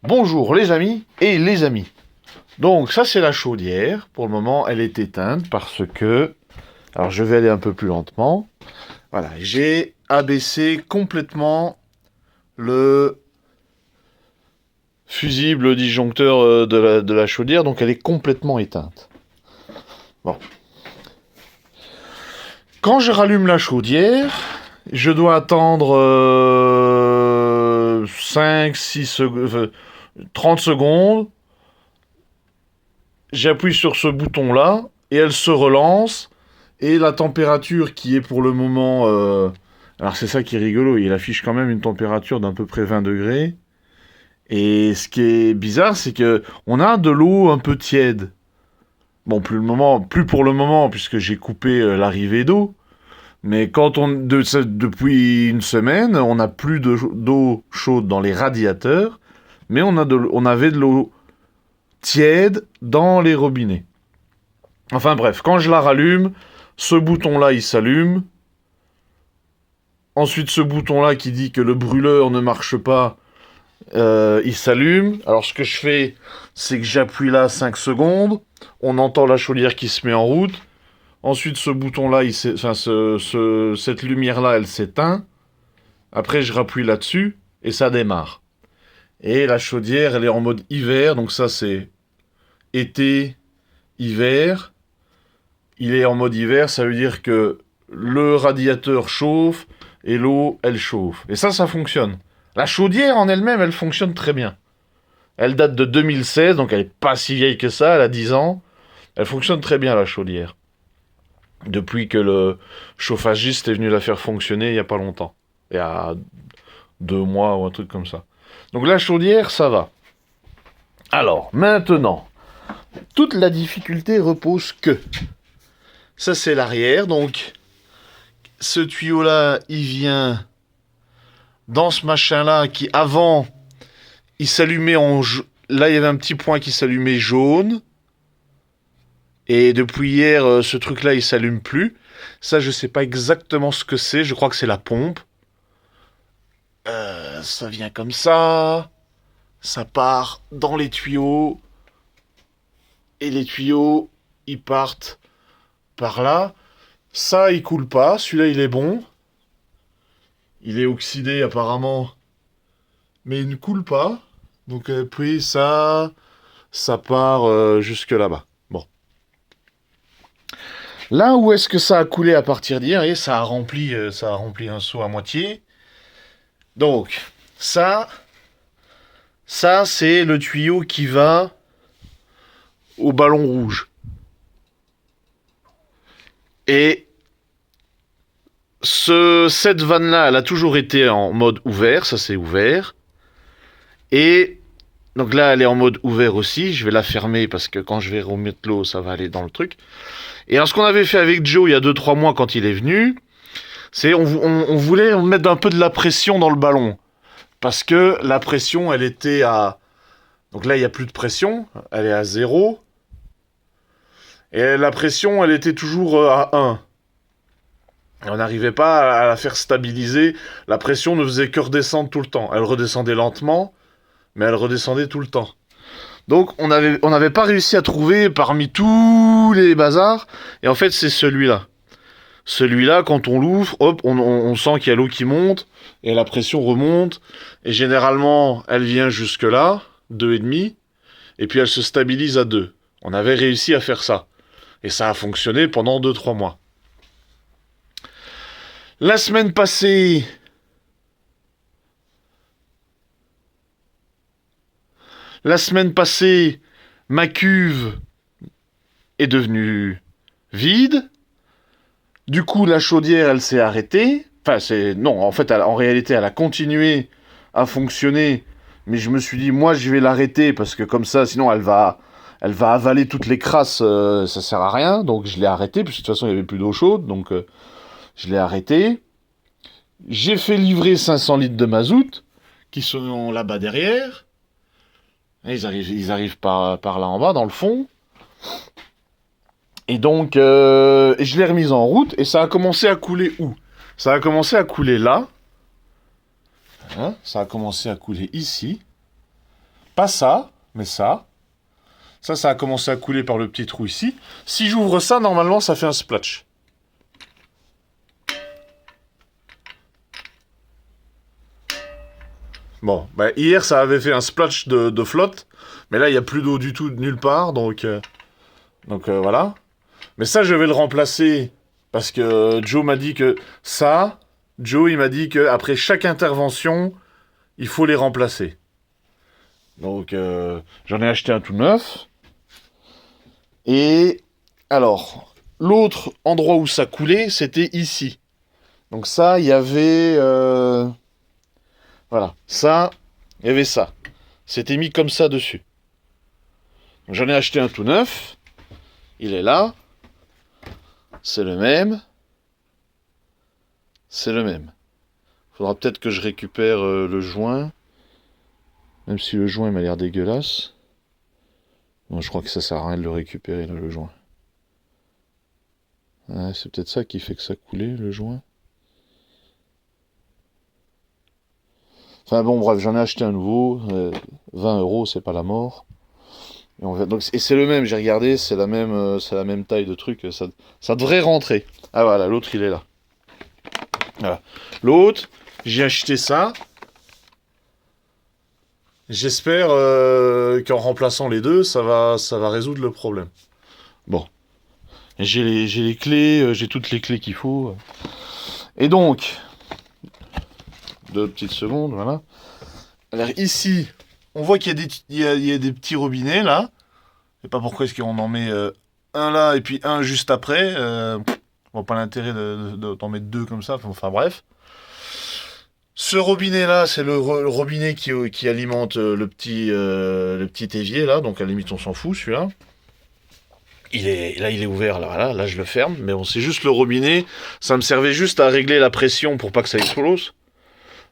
Bonjour les amis et les amis. Donc ça c'est la chaudière. Pour le moment elle est éteinte parce que... Alors je vais aller un peu plus lentement. Voilà, j'ai abaissé complètement le fusible disjoncteur de la chaudière. Donc elle est complètement éteinte. Bon. Quand je rallume la chaudière, je dois attendre 5, 6 secondes... 30 secondes, j'appuie sur ce bouton-là, et elle se relance, et la température qui est pour le moment... Alors c'est ça qui est rigolo, il affiche quand même une température d'à peu près 20 degrés, et ce qui est bizarre, c'est que on a de l'eau un peu tiède. Bon, plus pour le moment, puisque j'ai coupé l'arrivée d'eau, mais depuis une semaine, on n'a plus d'eau chaude dans les radiateurs, mais on avait de l'eau tiède dans les robinets. Enfin bref, quand je la rallume, ce bouton-là, il s'allume. Ensuite, ce bouton-là qui dit que le brûleur ne marche pas, il s'allume. Alors ce que je fais, c'est que j'appuie là 5 secondes. On entend la chaudière qui se met en route. Ensuite, ce bouton-là, cette lumière-là, elle s'éteint. Après, je rappuie là-dessus et ça démarre. Et la chaudière, elle est en mode hiver, donc ça c'est été, hiver. Il est en mode hiver, ça veut dire que le radiateur chauffe et l'eau, elle chauffe. Et ça fonctionne. La chaudière en elle-même, elle fonctionne très bien. Elle date de 2016, donc elle n'est pas si vieille que ça, elle a 10 ans. Elle fonctionne très bien, la chaudière. Depuis que le chauffagiste est venu la faire fonctionner il n'y a pas longtemps. Il y a 2 mois ou un truc comme ça. Donc la chaudière, ça va. Alors, maintenant, toute la difficulté repose que... Ça, c'est l'arrière, donc... Ce tuyau-là, il vient dans ce machin-là qui, avant, il s'allumait en... Là, il y avait un petit point qui s'allumait jaune. Et depuis hier, ce truc-là, il s'allume plus. Ça, je sais pas exactement ce que c'est. Je crois que c'est la pompe. Ça vient comme ça. Ça part dans les tuyaux. Et les tuyaux, ils partent par là. Ça, il coule pas. Celui-là, il est bon. Il est oxydé, apparemment. Mais il ne coule pas. Donc, puis ça part jusque là-bas. Bon. Là où est-ce que ça a coulé à partir d'hier, et ça a rempli un seau à moitié. Donc, ça c'est le tuyau qui va au ballon rouge. Et cette vanne-là, elle a toujours été en mode ouvert, ça c'est ouvert. Et donc là, elle est en mode ouvert aussi. Je vais la fermer parce que quand je vais remettre l'eau, ça va aller dans le truc. Et alors, ce qu'on avait fait avec Joe il y a 2-3 mois quand il est venu, c'est on voulait mettre un peu de la pression dans le ballon. Parce que la pression, elle était à... Donc là, il n'y a plus de pression. Elle est à 0. Et la pression, elle était toujours à 1. Et on n'arrivait pas à la faire stabiliser. La pression ne faisait que redescendre tout le temps. Elle redescendait lentement, mais elle redescendait tout le temps. Donc on n'avait pas réussi à trouver parmi tous les bazars. Et en fait, c'est celui-là. Celui-là, quand on l'ouvre, hop, on sent qu'il y a l'eau qui monte, et la pression remonte, et généralement, elle vient jusque là, 2,5, et puis elle se stabilise à 2. On avait réussi à faire ça. Et ça a fonctionné pendant 2-3 mois. La semaine passée... ma cuve est devenue vide. Du coup, la chaudière, elle s'est arrêtée. Non, en fait, en réalité, elle a continué à fonctionner. Mais je me suis dit, moi, je vais l'arrêter parce que comme ça, sinon, elle va avaler toutes les crasses. Ça sert à rien. Donc, je l'ai arrêtée. Parce que de toute façon, il n'y avait plus d'eau chaude. Donc, je l'ai arrêtée. J'ai fait livrer 500 litres de mazout qui sont là-bas derrière. Et ils arrivent par là en bas, dans le fond. Et donc, je l'ai remise en route, et ça a commencé à couler où? Ça a commencé à couler là. Hein, ça a commencé à couler ici. Pas ça, mais ça. Ça a commencé à couler par le petit trou ici. Si j'ouvre ça, normalement, ça fait un splash. Bon, bah, hier, ça avait fait un splash de flotte. Mais là, il n'y a plus d'eau du tout, nulle part. Donc voilà. Mais ça, je vais le remplacer. Parce que Joe m'a dit que ça... Joe, il m'a dit qu'après chaque intervention, il faut les remplacer. Donc, j'en ai acheté un tout neuf. Et alors, l'autre endroit où ça coulait, c'était ici. Donc ça, il y avait... Voilà, ça, il y avait ça. C'était mis comme ça dessus. Donc, j'en ai acheté un tout neuf. Il est là. C'est le même. C'est le même. Faudra peut-être que je récupère le joint. Même si le joint m'a l'air dégueulasse. Bon, je crois que ça sert à rien de le récupérer, là, le joint. Ouais, c'est peut-être ça qui fait que ça coulait, le joint. Enfin bon, bref, j'en ai acheté un nouveau. 20 €, c'est pas la mort. Et c'est le même, j'ai regardé, c'est la même taille de truc. Ça devrait rentrer. Ah voilà, l'autre, il est là. Voilà. L'autre, j'ai acheté ça. J'espère qu'en remplaçant les deux, ça va résoudre le problème. Bon. J'ai les clés, j'ai toutes les clés qu'il faut. Et donc, 2 petites secondes, voilà. Alors ici, on voit qu'il y a des petits robinets là. Je sais pas pourquoi est-ce qu'on en met un là et puis un juste après. On voit pas l'intérêt d'en mettre deux comme ça. Enfin bref. Ce robinet là, c'est le robinet qui alimente le petit évier là. Donc à la limite on s'en fout celui-là. Il est ouvert là je le ferme. Mais bon, c'est juste le robinet. Ça me servait juste à régler la pression pour pas que ça explose.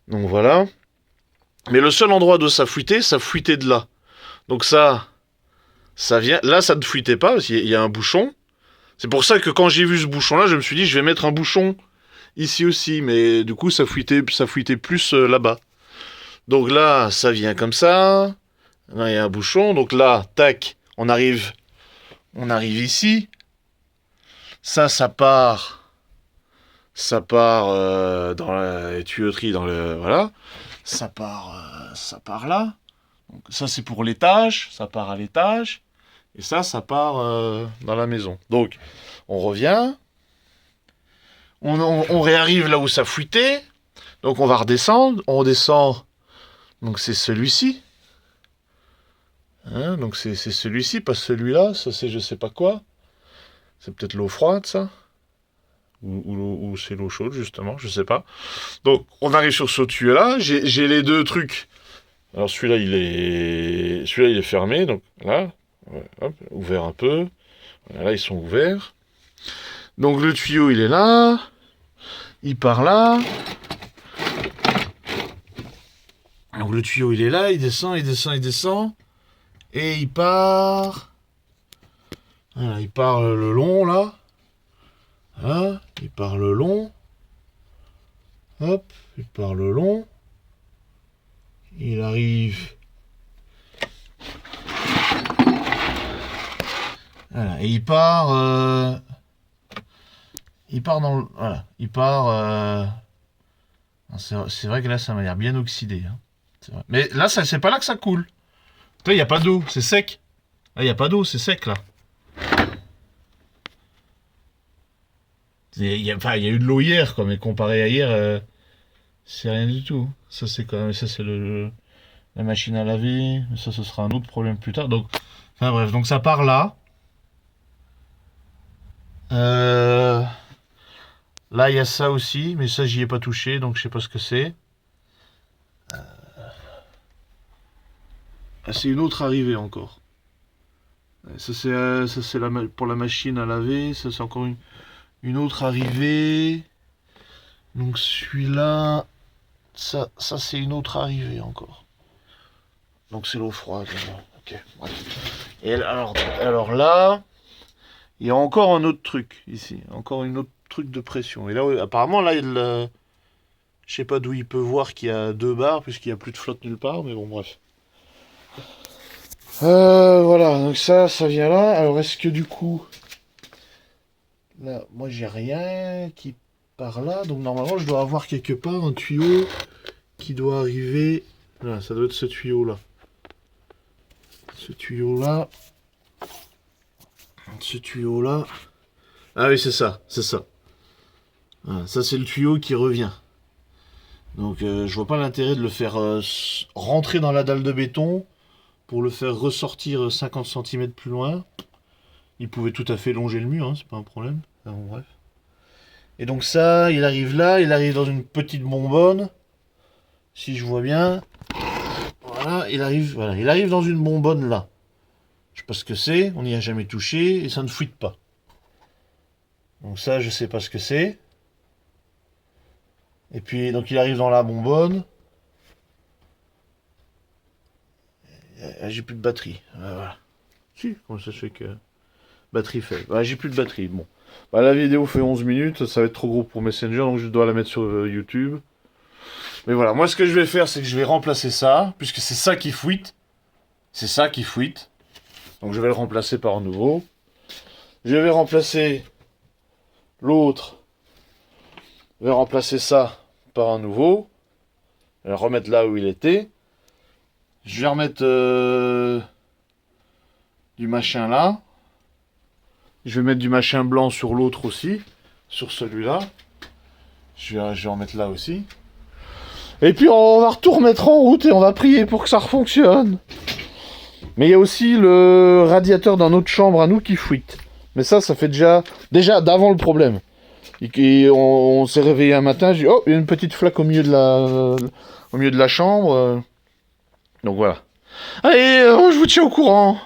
Donc voilà. Mais le seul endroit où ça fuitait de là. Donc ça vient... Là, ça ne fuitait pas, parce qu'il y a un bouchon. C'est pour ça que quand j'ai vu ce bouchon-là, je me suis dit, je vais mettre un bouchon ici aussi. Mais du coup, ça fuitait plus là-bas. Donc là, ça vient comme ça. Là, il y a un bouchon. Donc là, tac, on arrive ici. Ça part... dans la tuyauterie, voilà. Ça part là. Donc ça, c'est pour l'étage. Ça part à l'étage. Et ça part dans la maison. Donc, on revient. On réarrive là où ça fuitait. Donc, on va redescendre. On redescend. Donc, c'est celui-ci. Hein, donc, c'est celui-ci, pas celui-là. Ça, c'est je sais pas quoi. C'est peut-être l'eau froide, ça. Ou c'est l'eau chaude, justement. Je sais pas. Donc, on arrive sur ce tuyau-là. J'ai les deux trucs. Alors, celui-là, il est fermé. Donc, là. Ouais, hop, ouvert un peu. Voilà, là, ils sont ouverts. Donc, le tuyau, il est là. Il part là. Donc, le tuyau, il est là. Il descend. Et il part... Voilà, il part le long, là. Voilà, il part le long. Hop, il part le long. Il arrive... Voilà, et il part... Il part dans le... Voilà, il part... C'est vrai que là, ça m'a l'air bien oxydé. Hein. Vrai. Mais là, c'est pas là que ça coule. Là, il n'y a pas d'eau, c'est sec. Là, il n'y a pas d'eau, c'est sec, là. Il y a eu de l'eau hier, quoi, mais comparé à hier, c'est rien du tout. Ça, c'est quand même... Ça, c'est la machine à laver. Ça, ce sera un autre problème plus tard. Donc, enfin bref, donc ça part là. Là, il y a ça aussi, mais ça, j'y ai pas touché, donc je sais pas ce que c'est. Ah, c'est une autre arrivée encore. Ça, c'est pour la machine à laver. Ça, c'est encore une autre arrivée. Donc, celui-là, ça c'est une autre arrivée encore. Donc, c'est l'eau froide. Ok, bref. Et alors là, il y a encore un autre truc ici. Encore une autre truc de pression. Et là, apparemment, là, je sais pas d'où il peut voir qu'il y a 2 barres, puisqu'il n'y a plus de flotte nulle part, mais bon, bref. Voilà, donc ça vient là. Alors, est-ce que du coup... Là, moi, j'ai rien qui part là. Donc, normalement, je dois avoir quelque part un tuyau qui doit arriver... Là, ça doit être ce tuyau-là. Ce tuyau-là. Ce tuyau-là. Ah oui, c'est ça, c'est ça. Voilà, ça, c'est le tuyau qui revient. Donc, je vois pas l'intérêt de le faire rentrer dans la dalle de béton pour le faire ressortir 50 cm plus loin. Il pouvait tout à fait longer le mur, hein, c'est pas un problème. Enfin, bon, bref. Et donc ça, il arrive là, il arrive dans une petite bonbonne. Si je vois bien. Voilà, il arrive dans une bonbonne là. Je sais pas ce que c'est, on n'y a jamais touché et ça ne fuite pas. Donc ça, je sais pas ce que c'est. Et puis, donc il arrive dans la bonbonne. J'ai plus de batterie. Voilà. Si, comment ça se fait que... Batterie faible. J'ai plus de batterie, bon. La vidéo fait 11 minutes, ça va être trop gros pour Messenger, donc je dois la mettre sur YouTube. Mais voilà, moi ce que je vais faire, c'est que je vais remplacer ça, puisque c'est ça qui fuite. C'est ça qui fuite. Donc je vais le remplacer par un nouveau. Je vais remplacer l'autre. Je vais remplacer ça par un nouveau. Je vais le remettre là où il était. Je vais remettre du machin là. Je vais mettre du machin blanc sur l'autre aussi. Sur celui-là. Je vais en mettre là aussi. Et puis on va tout remettre en route et on va prier pour que ça refonctionne. Mais il y a aussi le radiateur dans notre chambre à nous qui fuite. Mais ça fait déjà d'avant le problème. Et on s'est réveillé un matin, j'ai dit, oh, il y a une petite flaque au milieu de la chambre. Donc voilà. Allez, je vous tiens au courant.